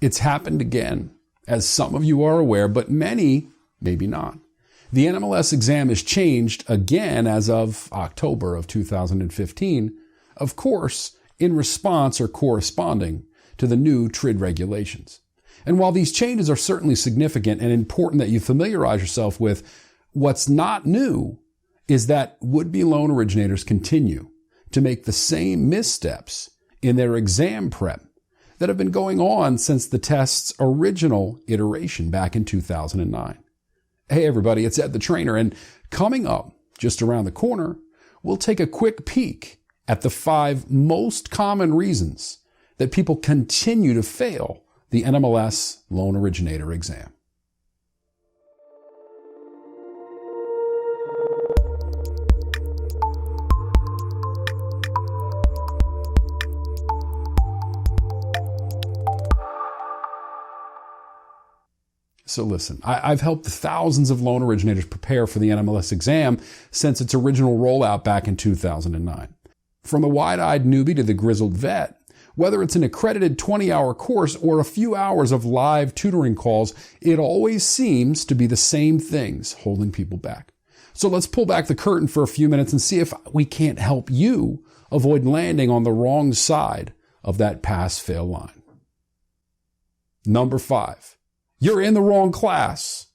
It's happened again, as some of you are aware, but many maybe not. The NMLS exam is changed again as of October of 2015, of course, in response or corresponding to the new TRID regulations. And while these changes are certainly significant and important that you familiarize yourself with, what's not new is that would-be loan originators continue to make the same missteps in their exam prep that have been going on since the test's original iteration back in 2009. Hey everybody, it's EdTheTrainer, and coming up just around the corner, we'll take a quick peek at the 5 most common reasons that people continue to fail the NMLS loan originator exam. So listen, I've helped thousands of loan originators prepare for the NMLS exam since its original rollout back in 2009. From the wide-eyed newbie to the grizzled vet, whether it's an accredited 20-hour course or a few hours of live tutoring calls, it always seems to be the same things holding people back. So let's pull back the curtain for a few minutes and see if we can't help you avoid landing on the wrong side of that pass-fail line. Number 5. You're in the wrong class.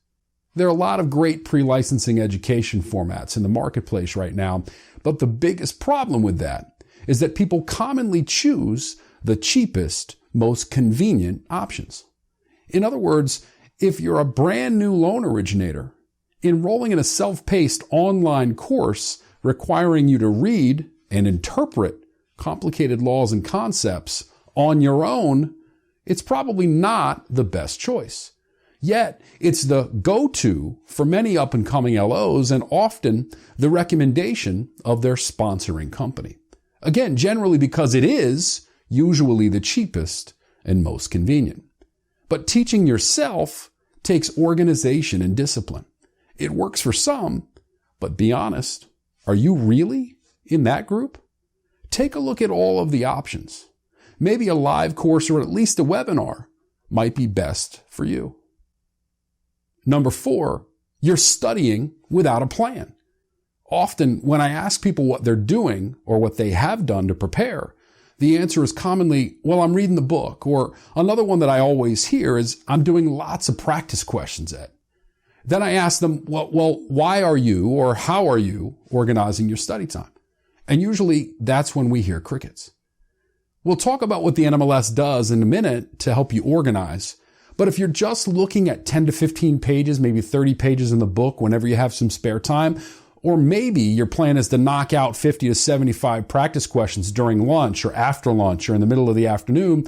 There are a lot of great pre-licensing education formats in the marketplace right now, but the biggest problem with that is that people commonly choose the cheapest, most convenient options. In other words, if you're a brand new loan originator, enrolling in a self-paced online course requiring you to read and interpret complicated laws and concepts on your own, it's probably not the best choice. Yet, it's the go-to for many up-and-coming LOs and often the recommendation of their sponsoring company. Again, generally because it is usually the cheapest and most convenient. But teaching yourself takes organization and discipline. It works for some, but be honest, are you really in that group? Take a look at all of the options. Maybe a live course or at least a webinar might be best for you. Number 4, you're studying without a plan. Often, when I ask people what they're doing or what they have done to prepare, the answer is commonly, well, I'm reading the book. Or another one that I always hear is, I'm doing lots of practice questions, Ed. Then I ask them, well, why are you or how are you organizing your study time? And usually that's when we hear crickets. We'll talk about what the NMLS does in a minute to help you organize. But if you're just looking at 10 to 15 pages, maybe 30 pages in the book whenever you have some spare time, or maybe your plan is to knock out 50 to 75 practice questions during lunch or after lunch or in the middle of the afternoon,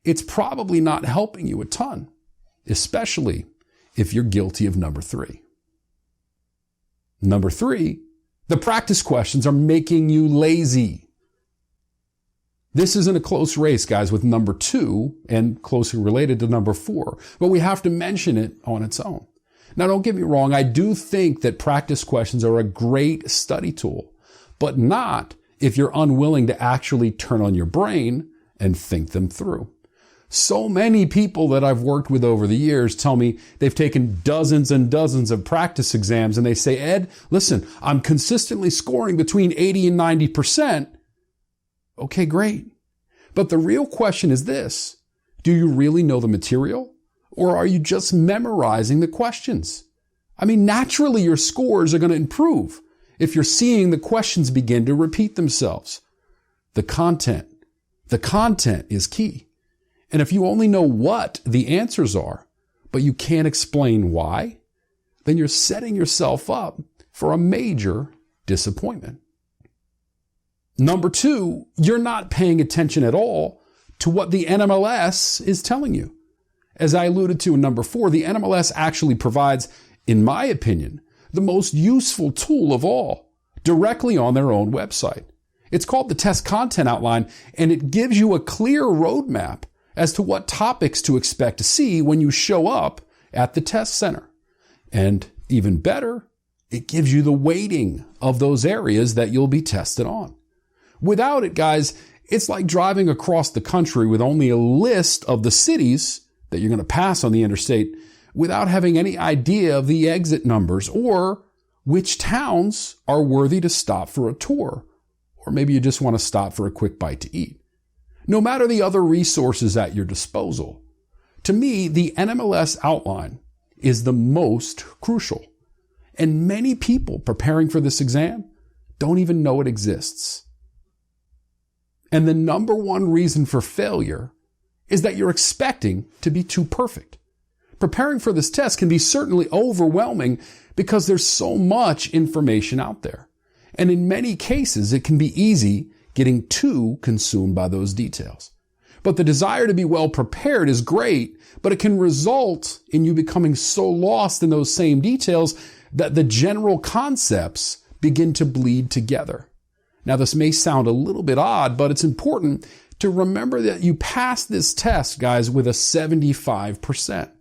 it's probably not helping you a ton, especially if you're guilty of number 3. Number 3, the practice questions are making you lazy. This isn't a close race, guys, with number 2 and closely related to number 4, but we have to mention it on its own. Now, don't get me wrong. I do think that practice questions are a great study tool, but not if you're unwilling to actually turn on your brain and think them through. So many people that I've worked with over the years tell me they've taken dozens and dozens of practice exams and they say, Ed, listen, I'm consistently scoring between 80 and 90%. Okay, great. But the real question is this: do you really know the material, or are you just memorizing the questions? I mean, naturally your scores are going to improve if you're seeing the questions begin to repeat themselves. The content is key. And if you only know what the answers are, but you can't explain why, then you're setting yourself up for a major disappointment. Number 2, you're not paying attention at all to what the NMLS is telling you. As I alluded to in number 4, the NMLS actually provides, in my opinion, the most useful tool of all, directly on their own website. It's called the Test Content Outline, and it gives you a clear roadmap as to what topics to expect to see when you show up at the test center. And even better, it gives you the weighting of those areas that you'll be tested on. Without it, guys, it's like driving across the country with only a list of the cities that you're going to pass on the interstate without having any idea of the exit numbers or which towns are worthy to stop for a tour. Or maybe you just want to stop for a quick bite to eat. No matter the other resources at your disposal, to me, the NMLS outline is the most crucial. And many people preparing for this exam don't even know it exists. And the number one reason for failure is that you're expecting to be too perfect. Preparing for this test can be certainly overwhelming because there's so much information out there. And in many cases, it can be easy getting too consumed by those details. But the desire to be well prepared is great, but it can result in you becoming so lost in those same details that the general concepts begin to bleed together. Now, this may sound a little bit odd, but it's important to remember that you pass this test, guys, with a 75%.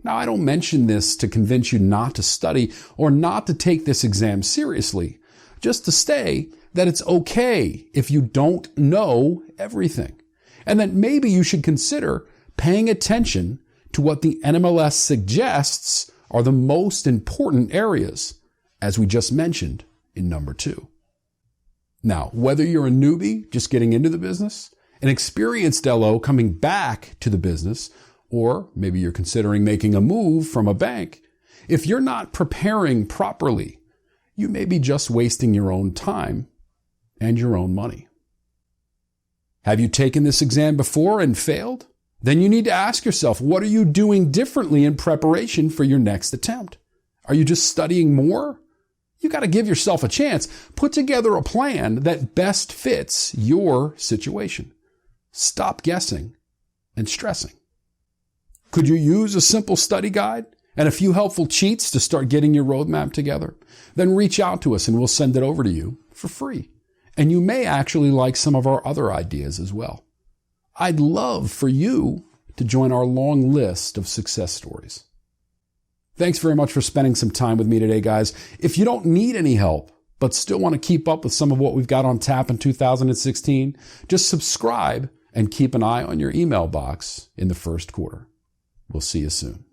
Now, I don't mention this to convince you not to study or not to take this exam seriously, just to say that it's okay if you don't know everything, and that maybe you should consider paying attention to what the NMLS suggests are the most important areas, as we just mentioned in number 2. Now, whether you're a newbie just getting into the business, an experienced LO coming back to the business, or maybe you're considering making a move from a bank, if you're not preparing properly, you may be just wasting your own time and your own money. Have you taken this exam before and failed? Then you need to ask yourself, what are you doing differently in preparation for your next attempt? Are you just studying more? You got to give yourself a chance. Put together a plan that best fits your situation. Stop guessing and stressing. Could you use a simple study guide and a few helpful cheats to start getting your roadmap together? Then reach out to us and we'll send it over to you for free. And you may actually like some of our other ideas as well. I'd love for you to join our long list of success stories. Thanks very much for spending some time with me today, guys. If you don't need any help, but still want to keep up with some of what we've got on tap in 2016, just subscribe and keep an eye on your email box in the first quarter. We'll see you soon.